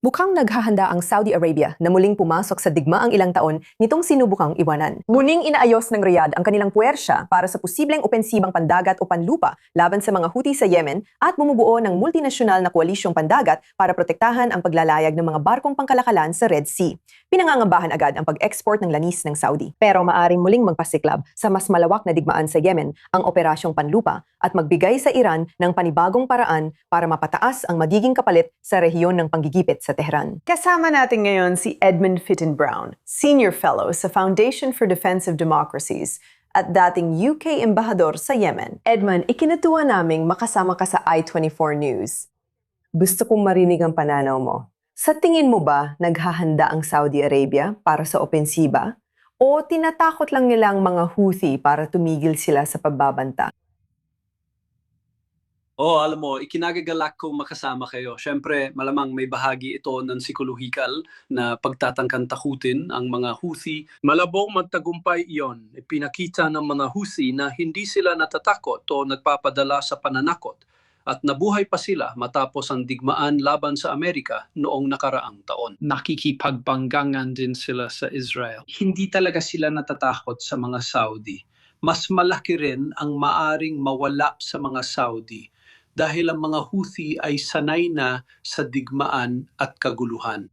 Mukhang naghahanda ang Saudi Arabia na muling pumasok sa digmaang ilang taon nitong sinubukang iwanan. Muling inaayos ng Riyadh ang kanilang puwersya para sa posibleng opensibang pandagat o panlupa laban sa mga Houthi sa Yemen at bumubuo ng multinasyonal na koalisyong pandagat para protektahan ang paglalayag ng mga barkong pangkalakalan sa Red Sea. Pinangangambahan agad ang pag-export ng lanis ng Saudi. Pero maaring muling magpasiklab sa mas malawak na digmaan sa Yemen ang operasyong panlupa at magbigay sa Iran ng panibagong paraan para mapataas ang magiging kapalit sa rehiyon ng panggigipit sa Tehran. Kasama natin ngayon si Edmund Fitton-Brown, Senior Fellow sa Foundation for Defense of Democracies at dating UK Embahador sa Yemen. Edmund, ikinatuwa naming makasama ka sa I-24 News. Gusto kong marinig ang pananaw mo. Sa tingin mo ba naghahanda ang Saudi Arabia para sa opensiba? O tinatakot lang nila ang mga Houthi para tumigil sila sa pagbabanta? Alam mo, ikinagagalak kong makasama kayo. Siyempre, malamang may bahagi ito ng psikolohikal na pagtatangkang takutin ang mga Houthi. Malabong magtagumpay iyon. Ipinakita ng mga Houthi na hindi sila natatakot o nagpapadala sa pananakot at nabuhay pa sila matapos ang digmaan laban sa Amerika noong nakaraang taon. Nakikipagbanggangan din sila sa Israel. Hindi talaga sila natatakot sa mga Saudi. Mas malaki rin ang maaring mawala sa mga Saudi dahil ang mga Houthi ay sanay na sa digmaan at kaguluhan.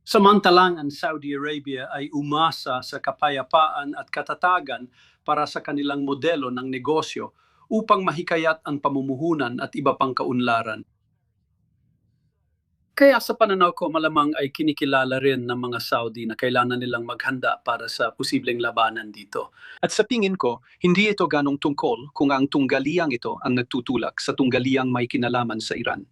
Samantalang ang Saudi Arabia ay umasa sa kapayapaan at katatagan para sa kanilang modelo ng negosyo upang mahikayat ang pamumuhunan at iba pang kaunlaran. Kaya sa pananaw ko, malamang ay kinikilala rin ng mga Saudi na kailangan nilang maghanda para sa posibleng labanan dito. At sa tingin ko, hindi ito ganong tungkol kung ang tunggaliang ito ang nagtutulak sa tunggaliang may kinalaman sa Iran.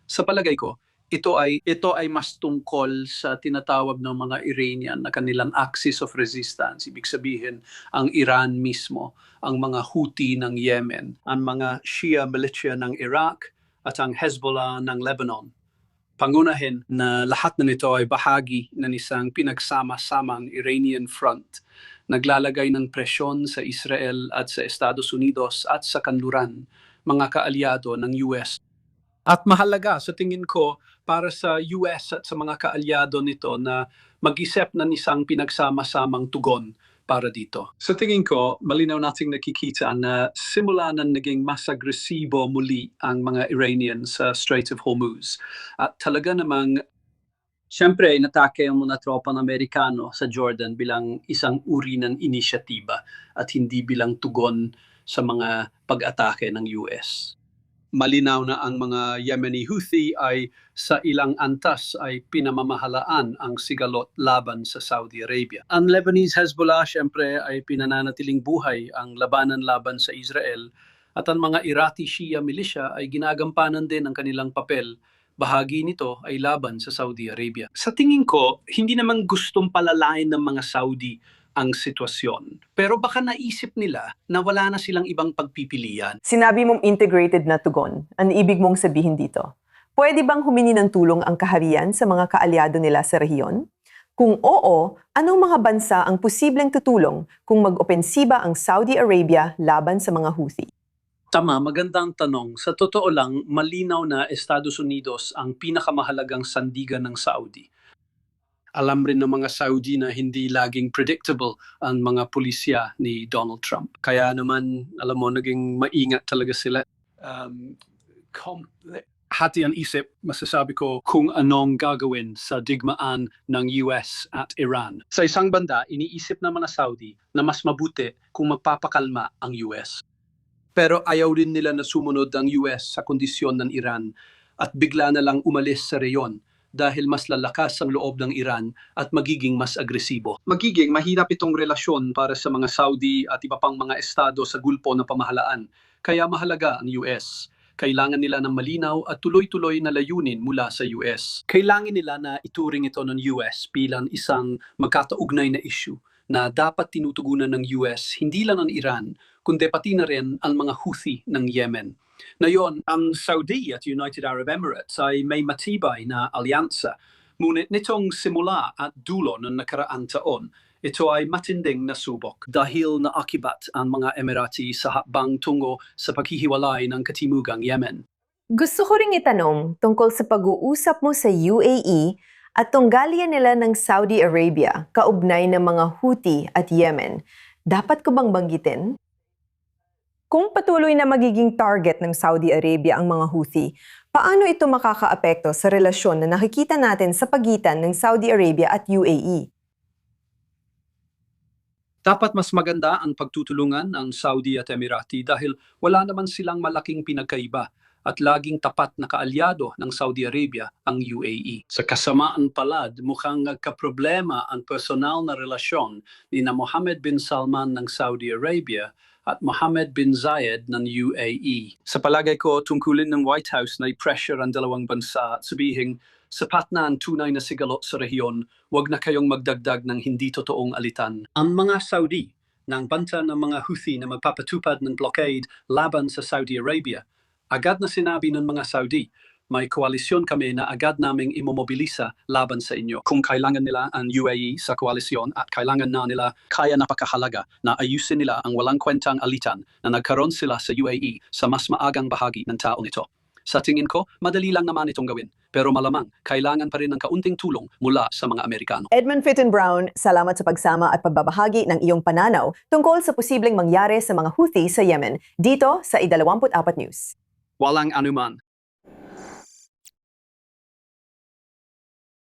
Sa palagay ko, ito ay mas tungkol sa tinatawag ng mga Iranian na kanilang axis of resistance. Ibig sabihin, ang Iran mismo, ang mga Houthi ng Yemen, ang mga Shia militia ng Iraq, at ang Hezbollah ng Lebanon. Pangunahin na lahat na nito ay bahagi ng isang pinagsama-samang Iranian front, naglalagay ng presyon sa Israel at sa Estados Unidos at sa kanluran, mga kaalyado ng US. At mahalaga sa tingin ko para sa US at sa mga kaalyado nito na mag-isip ng isang pinagsama-samang tugon para dito. Sa tingin ko, malinaw nating nakikita na simula na naging mas agresibo muli ang mga Iranian sa Strait of Hormuz. At talaga namang, siyempre, inatake ang mga tropa ng Amerikano sa Jordan bilang isang uri ng inisyatiba at hindi bilang tugon sa mga pag-atake ng US. Malinaw na ang mga Yemeni Houthi ay sa ilang antas ay pinamamahalaan ang sigalot laban sa Saudi Arabia. Ang Lebanese Hezbollah siyempre ay pinananatiling buhay ang labanan laban sa Israel at ang mga Iraqi Shia militia ay ginagampanan din ang kanilang papel. Bahagi nito ay laban sa Saudi Arabia. Sa tingin ko, hindi naman gustong palalain ng mga Saudi ang sitwasyon. Pero baka naisip nila na wala na silang ibang pagpipilian. Sinabi mong integrated na tugon. Ano ibig mong sabihin dito? Pwede bang humingi ng tulong ang kaharian sa mga kaalyado nila sa rehiyon? Kung oo, anong mga bansa ang posibleng tutulong kung mag-opensiba ang Saudi Arabia laban sa mga Houthi? Tama, magandang tanong. Sa totoo lang, malinaw na Estados Unidos ang pinakamahalagang sandigan ng Saudi. Alam rin ng mga Saudi na hindi laging predictable ang mga pulisya ni Donald Trump. Kaya naman, alam mo, naging maingat talaga sila. Hati ang isip, masasabi ko kung anong gagawin sa digmaan ng US at Iran. Sa isang banda, iniisip ng mga Saudi na mas mabuti kung magpapakalma ang US. Pero ayaw din nila na sumunod ang US sa kondisyon ng Iran at bigla na lang umalis sa reyon dahil mas lalakas ang loob ng Iran at magiging mas agresibo. Magiging mahirap itong relasyon para sa mga Saudi at iba pang mga estado sa gulpo na pamahalaan. Kaya mahalaga ang US. Kailangan nila ng malinaw at tuloy-tuloy na layunin mula sa US. Kailangan nila na ituring ito ng US bilang isang magkataugnay na issue na dapat tinutugunan ng US hindi lang ang Iran, kundi pati na rin ang mga Houthi ng Yemen. Ngayon, ang Saudi at United Arab Emirates ay may matibay na alyansa. Ngunit nitong simula at dulo ng nakaraang taon, ito ay matinding nasubok dahil naakibat ang mga Emirati sa hakbang tungo sa paghihiwalay ng katimugang Yemen. Gusto ko ring itanong tungkol sa pag-uusap mo sa UAE at tunggalia nila ng Saudi Arabia kaugnay ng mga Houthi at Yemen. Dapat ko bang banggitin? Kung patuloy na magiging target ng Saudi Arabia ang mga Houthi, paano ito makakaapekto sa relasyon na nakikita natin sa pagitan ng Saudi Arabia at UAE? Dapat mas maganda ang pagtutulungan ng Saudi at Emirati dahil wala naman silang malaking pinagkaiba at laging tapat na kaalyado ng Saudi Arabia ang UAE. Sa kasamaan palad, mukhang nagkaproblema ang personal na relasyon ni na Mohammed bin Salman ng Saudi Arabia at Mohammed bin Zayed ng UAE. Sa palagay ko, tungkulin ng White House na i-pressure ang dalawang bansa at sabihin, sapat na ang tunay na sigalot sa rehiyon, huwag na kayong magdagdag ng hindi totoong alitan. Ang mga Saudi, ng banta ng mga Houthi na magpapatupad ng blockade laban sa Saudi Arabia, agad na sinabi ng mga Saudi, may koalisyon kami na agad naming imomobilisa laban sa inyo. Kung kailangan nila ang UAE sa koalisyon at kailangan na nila, kaya napakahalaga na ayusin nila ang walang kwentang alitan na nagkaroon sila sa UAE sa mas maagang bahagi ng taon ito. Sa tingin ko, madali lang naman itong gawin. Pero malamang, kailangan pa rin ng kaunting tulong mula sa mga Amerikano. Edmund Fitton Brown, salamat sa pagsama at pagbabahagi ng iyong pananaw tungkol sa posibleng mangyari sa mga Houthi sa Yemen dito sa I-24 News. Walang anuman.